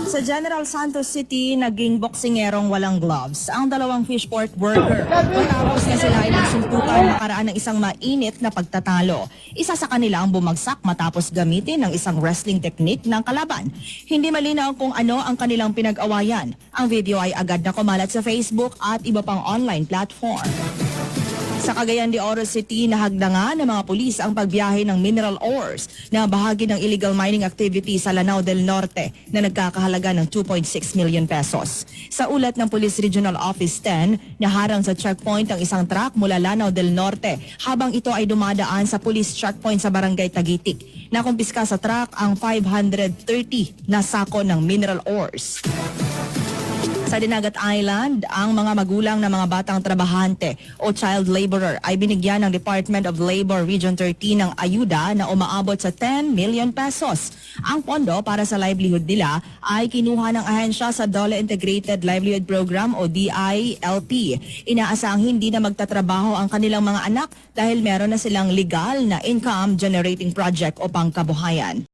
Sa General Santos City, naging boksingerong walang gloves ang dalawang fishport worker matapos na sila ay nagsuntukan nakaraan ng isang mainit na pagtatalo. Isa sa kanila ang bumagsak matapos gamitin ng isang wrestling technique ng kalaban. Hindi malinaw kung ano ang kanilang pinag-awayan. Ang video ay agad na kumalat sa Facebook at iba pang online platform. Sa Cagayan de Oro City, nahagdangan ng mga pulis ang pagbiyahe ng mineral ores na bahagi ng illegal mining activity sa Lanao del Norte na nagkakahalaga ng 2.6 million pesos. Sa ulat ng Police Regional Office 10, naharang sa checkpoint ang isang truck mula Lanao del Norte habang ito ay dumadaan sa police checkpoint sa Barangay Tagitik. Nakumpiska sa truck ang 530 na sako ng mineral ores. Sa Dinagat Island, ang mga magulang ng mga batang trabahante o child laborer ay binigyan ng Department of Labor Region 13 ng ayuda na umaabot sa 10 million pesos. Ang pondo para sa livelihood nila ay kinuha ng ahensya sa DOLE Integrated Livelihood Program o DILP. Inaasahang hindi na magtatrabaho ang kanilang mga anak dahil meron na silang legal na income generating project o pangkabuhayan.